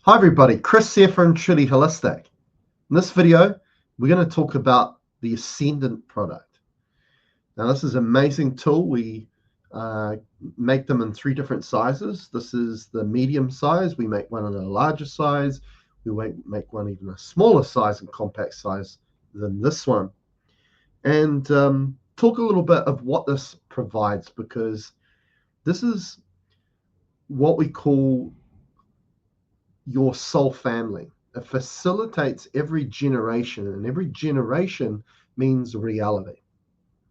Hi everybody, Chris here from Truly Holistic. In this video, we're going to talk about the Ascendant product. Now this is an amazing tool. We make them in 3 different sizes. This is the medium size. We make one in a larger size. We make one even a smaller size and compact size than this one. And talk a little bit of what this provides, because this is what we call your soul family. It facilitates every generation, and every generation means reality.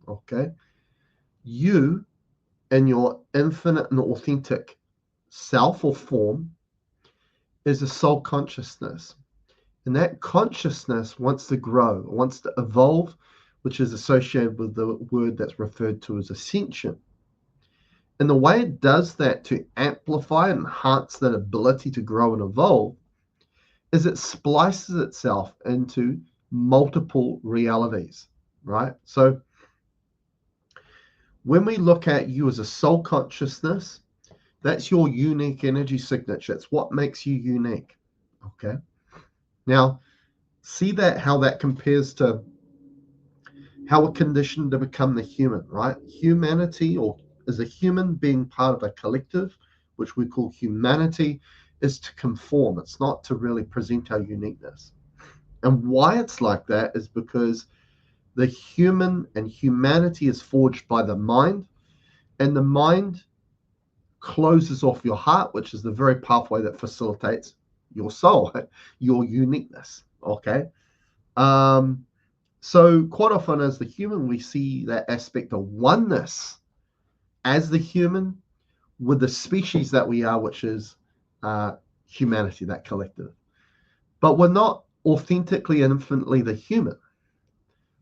Okay? You and your infinite and authentic self or form is a soul consciousness. And that consciousness wants to grow, wants to evolve, which is associated with the word that's referred to as ascension. And the way it does that to amplify and enhance that ability to grow and evolve is it splices itself into multiple realities, right? So when we look at you as a soul consciousness, that's your unique energy signature. It's what makes you unique, okay? Now, see that how that compares to how we're conditioned to become the human, right? Humanity, or as a human being part of a collective, which we call humanity, is to conform. It's not to really present our uniqueness. And why it's like that is because the human and humanity is forged by the mind, and the mind closes off your heart, which is the very pathway that facilitates your soul, your uniqueness, okay? So quite often as the human, we see that aspect of oneness as the human with the species that we are, which is humanity, that collective. But we're not authentically and infinitely the human.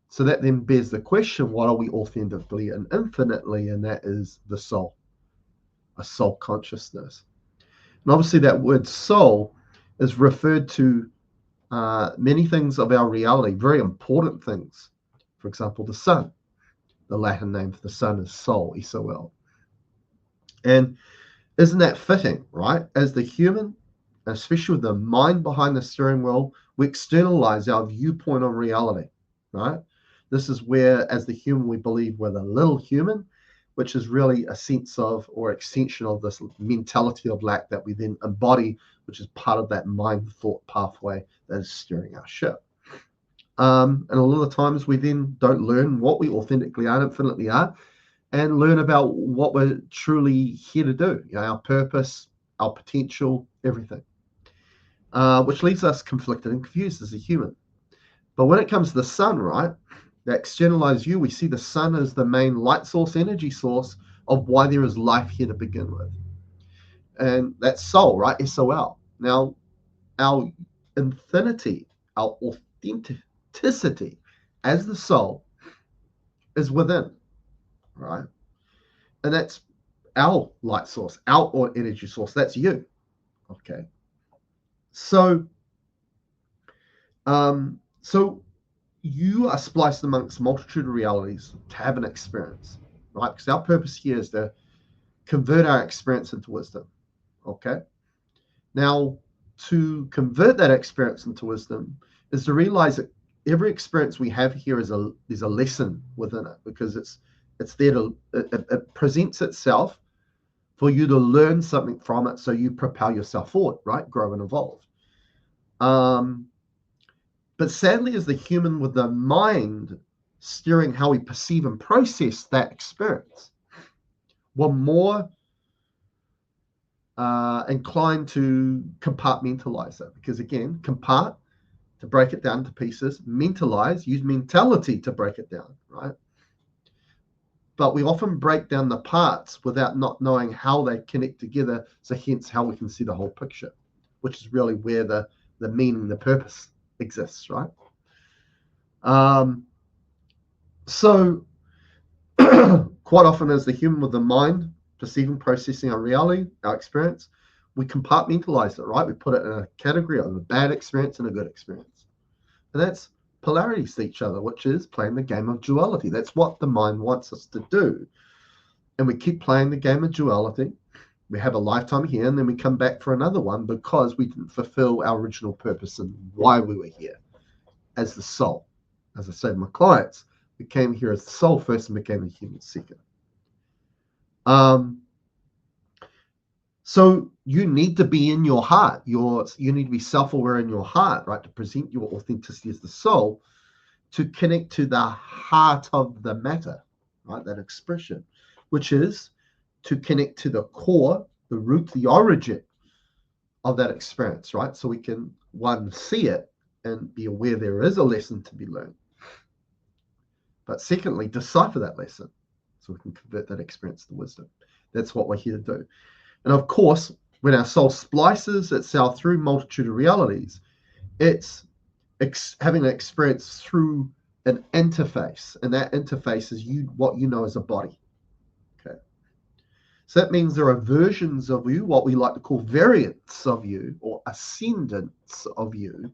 So that then bears the question, what are we authentically and infinitely? And that is the soul, a soul consciousness. And obviously that word soul is referred to many things of our reality, very important things. For example, the sun. The Latin name for the sun is Sol, S-O-L. And isn't that fitting, right? As the human, especially with the mind behind the steering wheel, we externalize our viewpoint on reality, right? This is where, as the human, we believe we're the little human, which is really a sense of, or extension of, this mentality of lack that we then embody, which is part of that mind thought pathway that is steering our ship. And a lot of the times we then don't learn what we authentically are, infinitely are, and learn about what we're truly here to do, our purpose, our potential, everything, which leaves us conflicted and confused as a human. But when it comes to the sun, right, that externalized you, we see the sun as the main light source, energy source of why there is life here to begin with. And that's soul, right, S-O-L. Now, our infinity, our authenticity as the soul is within, right? And that's our light source, our energy source. That's you, okay? So you are spliced amongst a multitude of realities to have an experience, right? Because our purpose here is to convert our experience into wisdom, okay? Now, to convert that experience into wisdom is to realize that every experience we have here is there's a lesson within it, because it's there to, it presents itself for you to learn something from it, so you propel yourself forward, right? Grow and evolve. But sadly, as the human with the mind steering how we perceive and process that experience, we're more inclined to compartmentalize it. Because again, compart, to break it down to pieces, mentalize, use mentality to break it down, right? But we often break down the parts without not knowing how they connect together, so hence how we can see the whole picture, which is really where the meaning, the purpose exists, right? So quite often as the human with the mind perceiving, processing our reality, our experience, we compartmentalize it, right? We put it in a category of a bad experience and a good experience. And that's polarities to each other, which is playing the game of duality. That's what the mind wants us to do. And we keep playing the game of duality We have a lifetime here, and then we come back for another one because we didn't fulfill our original purpose and why we were here as the soul. As I say to my clients, we came here as the soul first and became a human second. So you need to be in your heart. You need to be self-aware in your heart, right, to present your authenticity as the soul, to connect to the heart of the matter, right, that expression, which is to connect to the core, the root, the origin of that experience, right? So we can, one, see it and be aware there is a lesson to be learned. But secondly, decipher that lesson so we can convert that experience to wisdom. That's what we're here to do. And of course, when our soul splices itself through multitude of realities, it's having an experience through an interface. And that interface is what you know as a body. Okay. So that means there are versions of you, what we like to call variants of you or ascendants of you,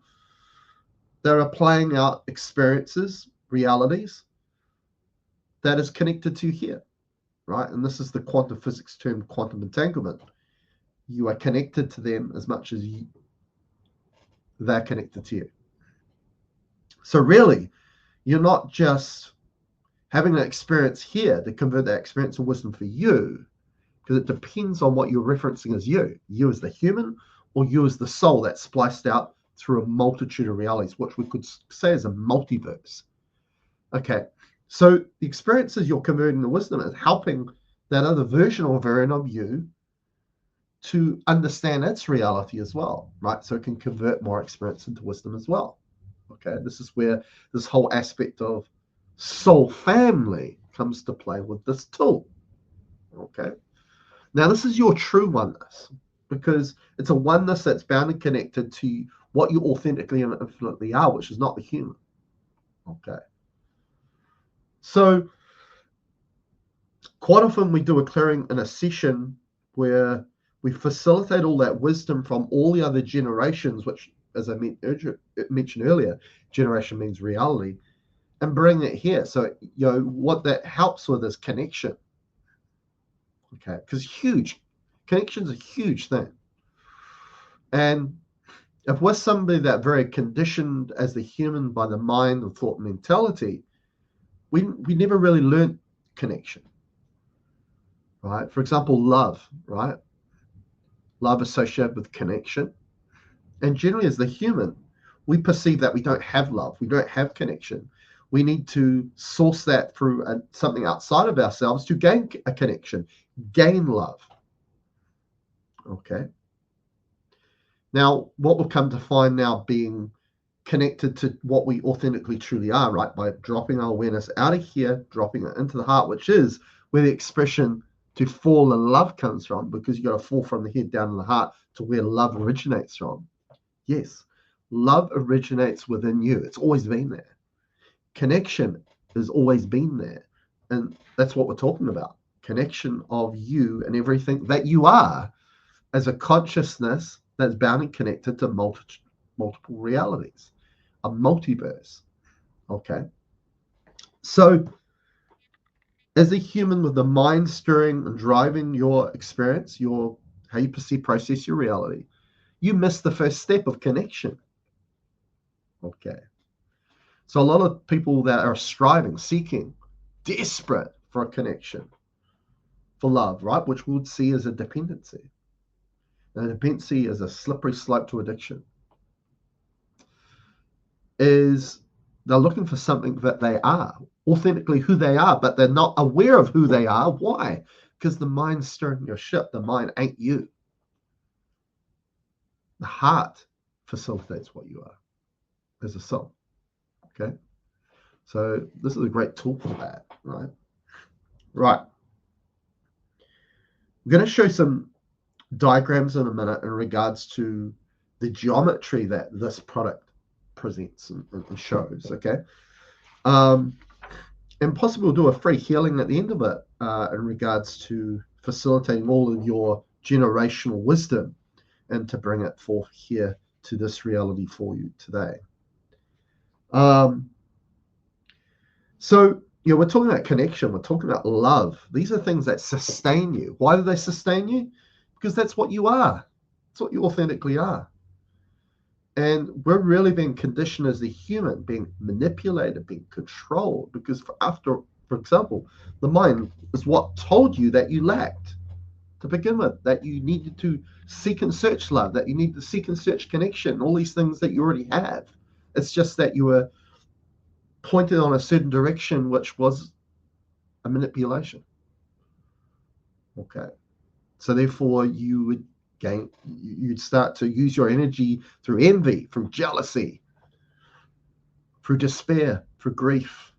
that are playing out experiences, realities that is connected to here, right? And this is the quantum physics term, quantum entanglement. You are connected to them as much as they're connected to you. So really, you're not just having an experience here to convert that experience of wisdom for you, because it depends on what you're referencing as you as the human, or you as the soul that's spliced out through a multitude of realities, which we could say is a multiverse. Okay, so the experiences you're converting to wisdom is helping that other version or variant of you to understand its reality as well, right? So it can convert more experience into wisdom as well. Okay, this is where this whole aspect of soul family comes to play with this tool. Okay, now this is your true oneness, because it's a oneness that's bound and connected to what you authentically and infinitely are, which is not the human. Okay, so quite often we do a clearing in a session where we facilitate all that wisdom from all the other generations, which, as I mentioned earlier, generation means reality, and bring it here. So, what that helps with is connection. Okay, because connection's a huge thing. And if we're somebody that very conditioned as the human by the mind, the thought, mentality, we never really learned connection, right? For example, love, right? Love associated with connection. And generally, as the human, we perceive that we don't have love, we don't have connection. We need to source that through something outside of ourselves to gain a connection, gain love. Okay. Now, what we've come to find now, being connected to what we authentically truly are, right, by dropping our awareness out of here, dropping it into the heart, which is where the expression to fall in love comes from, because you got to fall from the head down in the heart to where love originates from. Yes, love originates within you. It's always been there. Connection has always been there. And that's what we're talking about. Connection of you and everything that you are as a consciousness that's bound and connected to multiple realities, a multiverse. Okay. So as a human with the mind steering and driving your experience, how you perceive, process your reality, you miss the first step of connection. Okay. So a lot of people that are striving, seeking, desperate for a connection, for love, right, which we would see as a dependency. And a dependency is a slippery slope to addiction. Is they're looking for something that they are, authentically who they are, but they're not aware of who they are. Why? Because the mind's steering your ship. The mind ain't you. The heart facilitates what you are as a soul. Okay. So this is a great tool for that, right? Right. I'm going to show some diagrams in a minute in regards to the geometry that this product presents and shows. Okay. And possibly we'll do a free healing at the end of it in regards to facilitating all of your generational wisdom and to bring it forth here to this reality for you today. So, we're talking about connection. We're talking about love. These are things that sustain you. Why do they sustain you? because that's what you are. That's what you authentically are. And we're really being conditioned as a human, being manipulated, being controlled, because for example, the mind is what told you that you lacked to begin with, that you needed to seek and search love, that you need to seek and search connection, all these things that you already have. It's just that you were pointed on a certain direction, which was a manipulation. Okay. So therefore you'd start to use your energy through envy, through jealousy, through despair, through grief,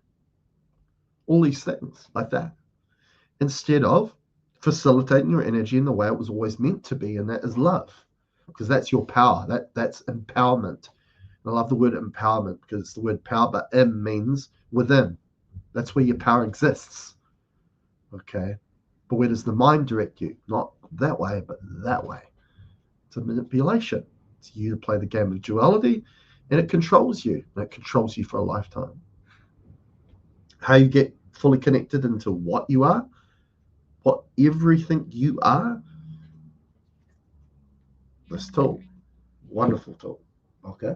all these things like that, instead of facilitating your energy in the way it was always meant to be, and that is love, because that's your power. That's empowerment. And I love the word empowerment because it's the word power, but means within. That's where your power exists. Okay. But where does the mind direct you? Not that way, but that way. It's a manipulation. It's you to play the game of duality, and it controls you. And it controls you for a lifetime. How you get fully connected into what you are, what everything you are. This tool, wonderful tool. Okay.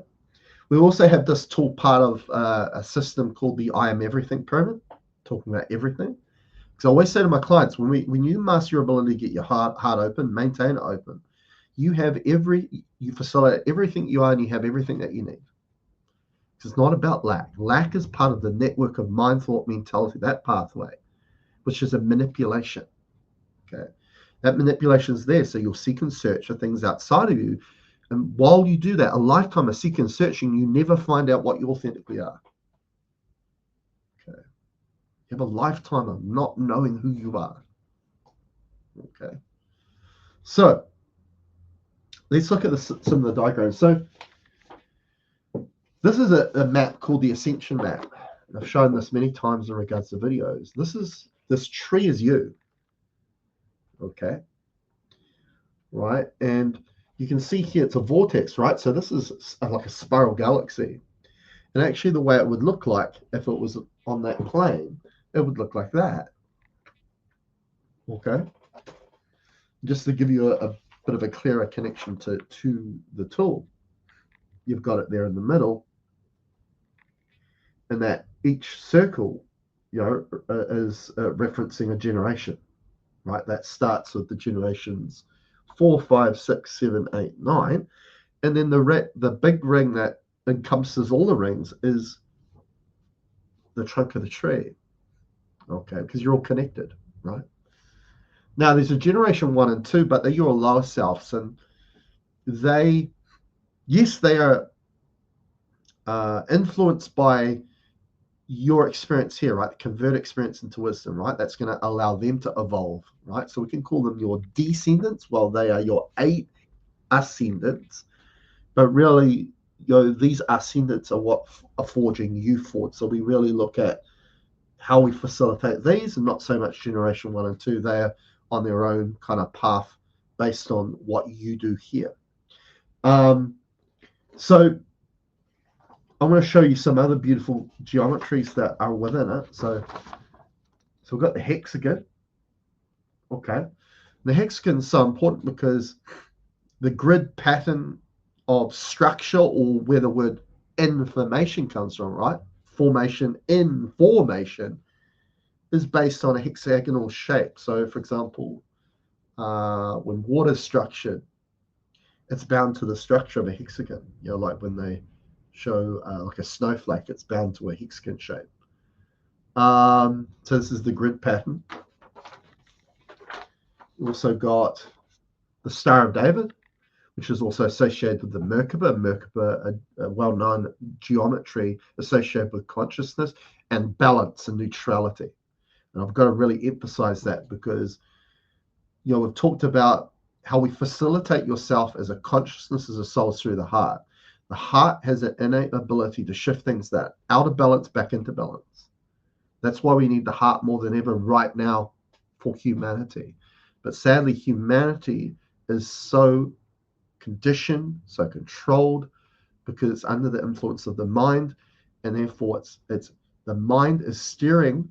We also have this tool part of a system called the I Am Everything pyramid, talking about everything. Because I always say to my clients, when you master your ability to get your heart open, maintain it open, you facilitate everything you are, and you have everything that you need. It's not about lack. Lack is part of the network of mind, thought, mentality, that pathway, which is a manipulation. Okay. That manipulation is there, so you'll seek and search for things outside of you. And while you do that, a lifetime of seeking and searching, you never find out what you authentically are. Okay. You have a lifetime of not knowing who you are. Okay. So let's look at some of the diagrams. So this is a map called the Ascension map. I've shown this many times in regards to videos. This tree is you. Okay. Right. And you can see here it's a vortex, right? So this is like a spiral galaxy. And actually the way it would look like if it was on that plane, it would look like that. Okay. Just to give you a bit of a clearer connection to the tool. You've got it there in the middle. And that each circle, is referencing a generation, right? That starts with the generations 4, 5, 6, 7, 8, 9. And then the big ring that encompasses all the rings is the trunk of the tree. Okay, because you're all connected, right? Now there's a generation 1 and 2, but they're your lower selves, and they are influenced by your experience here, right? Convert experience into wisdom, right? That's going to allow them to evolve, right? So we can call them your descendants, while they are your ascendants. But really, these ascendants are what are forging you forward. So we really look at how we facilitate these, and not so much generation 1 and 2. They are on their own kind of path based on what you do here. So I'm going to show you some other beautiful geometries that are within it. So we've got the hexagon. Okay. The hexagon is so important because the grid pattern of structure, or where the word information comes from, right? Information is based on a hexagonal shape. So, for example, when water is structured, it's bound to the structure of a hexagon. Like when they show like a snowflake, it's bound to a hexagon shape. So this is the grid pattern. We also got the Star of David, which is also associated with the Merkaba. Merkaba, a well-known geometry associated with consciousness and balance and neutrality. And I've got to really emphasize that, because we've talked about how we facilitate yourself as a consciousness, as a soul, through the heart. The heart has an innate ability to shift things that out of balance back into balance. That's why we need the heart more than ever right now for humanity. But sadly, humanity is so conditioned, so controlled, because it's under the influence of the mind, and therefore it's the mind is steering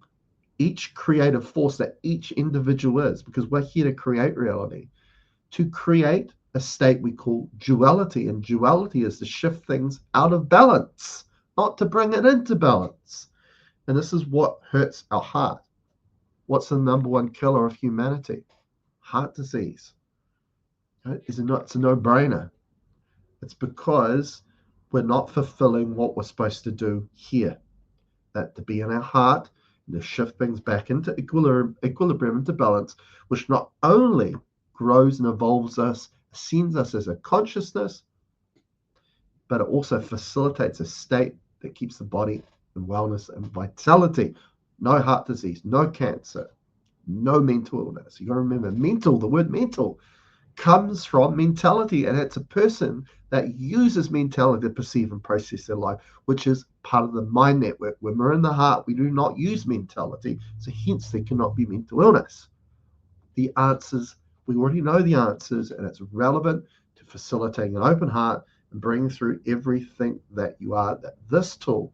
each creative force that each individual is, because we're here to create reality. to create a state we call duality. And duality is to shift things out of balance, not to bring it into balance. And this is what hurts our heart. What's the number one killer of humanity? Heart disease. It's a no-brainer. It's because we're not fulfilling what we're supposed to do here. That to be in our heart, and to shift things back into equilibrium, into balance, which not only grows and evolves us, ascends us as a consciousness, but it also facilitates a state that keeps the body in wellness and vitality. No heart disease, no cancer, no mental illness. You got to remember, the word mental comes from mentality, and it's a person that uses mentality to perceive and process their life, which is part of the mind network. When we're in the heart, we do not use mentality, so hence there cannot be mental illness. The answers, we already know the answers, and it's relevant to facilitating an open heart and bringing through everything that you are, that this tool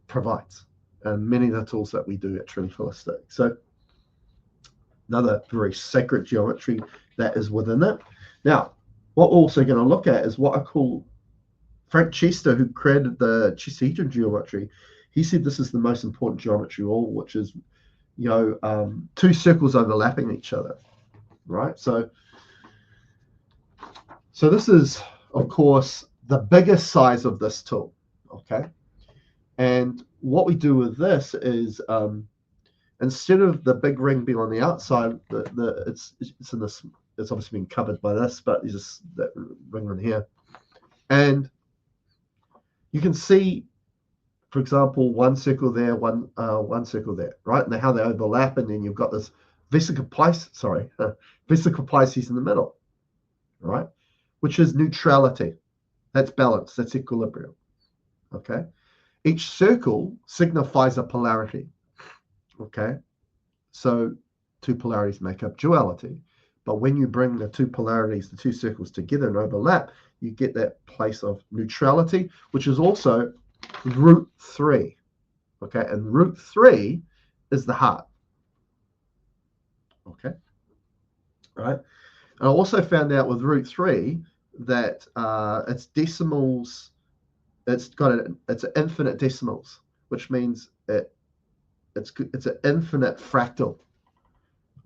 provides, and many of the tools that we do at Truly Holistic. So another very sacred geometry that is within it. Now, what we're also going to look at is what I call Frank Chester, who created the Chestahedron geometry. He said this is the most important geometry of all, which is, two circles overlapping each other, right? So this is, of course, the biggest size of this tool, okay? And what we do with this is, instead of the big ring being on the outside, it's in this. It's obviously been covered by this, but there's just that ring on here, and you can see, for example, one circle there, one circle there, right? And how they overlap, and then you've got this vesica Pisces in the middle, right? Which is neutrality. That's balance. That's equilibrium. Okay. Each circle signifies a polarity. Okay. So two polarities make up duality. But when you bring the two polarities, the two circles together and overlap, you get that place of neutrality, which is also root 3. Okay. And root 3 is the heart. Okay. Right. And I also found out with root 3 that its decimals, it's infinite decimals, which means it's an infinite fractal.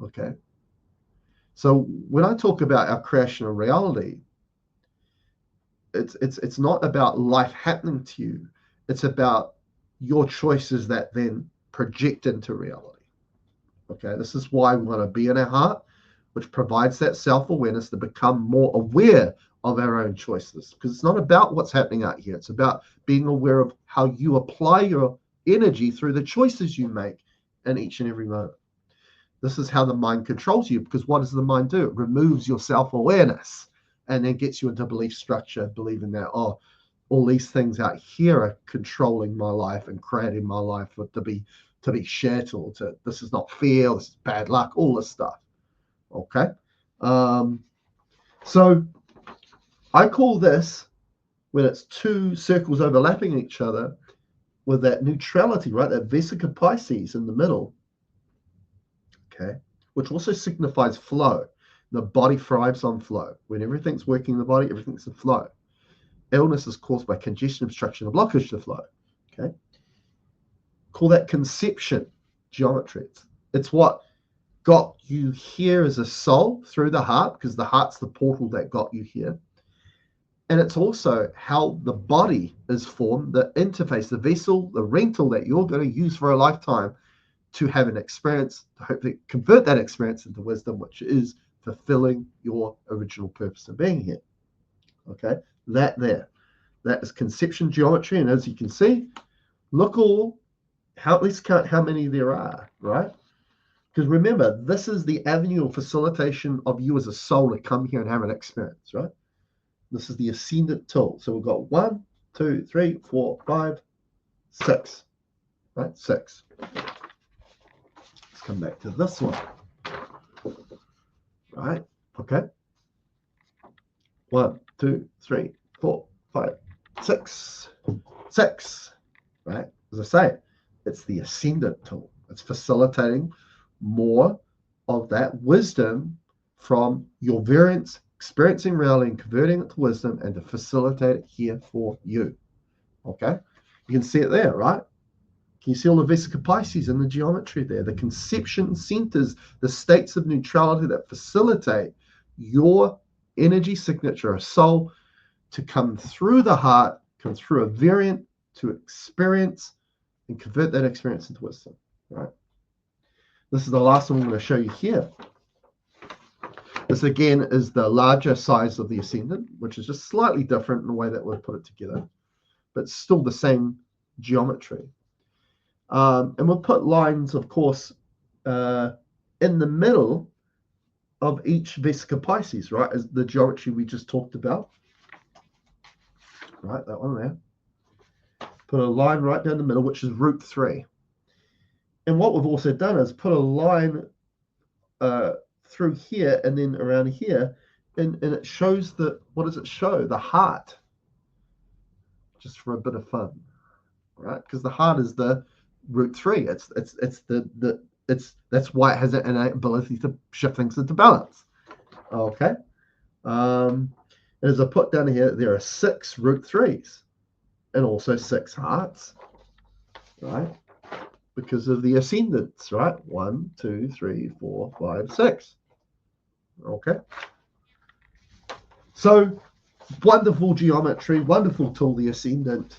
Okay. So when I talk about our creation of reality, it's not about life happening to you. It's about your choices that then project into reality. Okay. This is why we want to be in our heart, which provides that self-awareness to become more aware of our own choices. Because it's not about what's happening out here. It's about being aware of how you apply your energy through the choices you make in each and every moment. This is how the mind controls you, because what does the mind do? It removes your self-awareness and then gets you into belief structure, believing that, oh, all these things out here are controlling my life and creating my life to be shit, or this is not fair, this is bad luck, all this stuff. Okay. So I call this, when it's two circles overlapping each other with that neutrality, right? That vesica Pisces in the middle, okay, which also signifies flow. The body thrives on flow. When everything's working in the body, everything's in flow. Illness is caused by congestion, obstruction, or blockage to flow. Okay. Call that conception geometry. It's what got you here as a soul through the heart, because the heart's the portal that got you here. And it's also how the body is formed, the interface, the vessel, the rental that you're going to use for a lifetime to have an experience, to hopefully convert that experience into wisdom, which is fulfilling your original purpose of being here. Okay, that is conception geometry. And as you can see, let's count how many there are, right? Because remember, this is the avenue of facilitation of you as a soul to come here and have an experience, right? This is the Ascendant tool. So we've got 1, 2, 3, 4, 5, 6, right? 6. Let's come back to this one, right? Okay. 1, 2, 3, 4, 5, 6. 6, right? As I say, it's the Ascendant tool. It's facilitating more of that wisdom from your variance, experiencing reality and converting it to wisdom, and to facilitate it here for you. Okay? You can see it there, right? Can you see all the Vesica Pisces in the geometry there? The conception centers, the states of neutrality that facilitate your energy signature of soul to come through the heart, come through a variant to experience and convert that experience into wisdom, right? This is the last one I'm going to show you here. This again is the larger size of the Ascendant, which is just slightly different in the way that we've put it together, but still the same geometry. And we'll put lines, of course, in the middle of each Vesica Pisces, right? As the geometry we just talked about. Right, that one there. Put a line right down the middle, which is root 3. And what we've also done is put a line through here and then around here, and it shows the, what does it show? The heart. Just for a bit of fun, right? Because the heart is the root 3. That's why it has an innate ability to shift things into balance. Okay. As I put down here, there are 6 root 3s and also 6 hearts, right? Because of the ascendants, right? 1, 2, 3, 4, 5, 6. Okay. So wonderful geometry, wonderful tool, the Ascendant.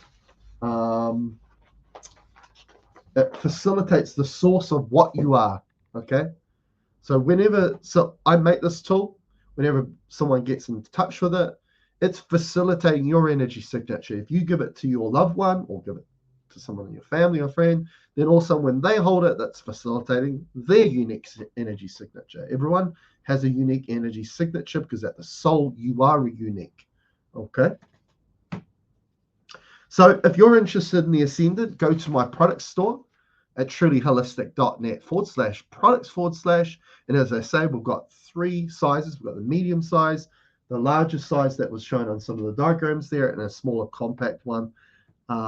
It facilitates the source of what you are. Okay. So I make this tool, whenever someone gets in touch with it, it's facilitating your energy signature. If you give it to your loved one or give it to someone in your family or friend, then also when they hold it, that's facilitating their unique energy signature. Everyone has a unique energy signature because at the soul, you are unique. Okay. So if you're interested in the Ascendant, go to my product store at trulyholistic.net/products/. And as I say, we've got 3 sizes. We've got the medium size, the larger size that was shown on some of the diagrams there, and a smaller compact one,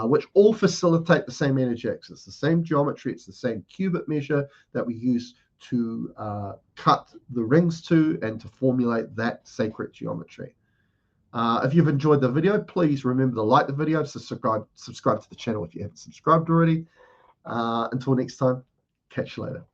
which all facilitate the same energy axis, the same geometry. It's the same cubit measure that we use to cut the rings to and to formulate that sacred geometry. If you've enjoyed the video, please remember to like the video, subscribe to the channel if you haven't subscribed already. Until next time, catch you later.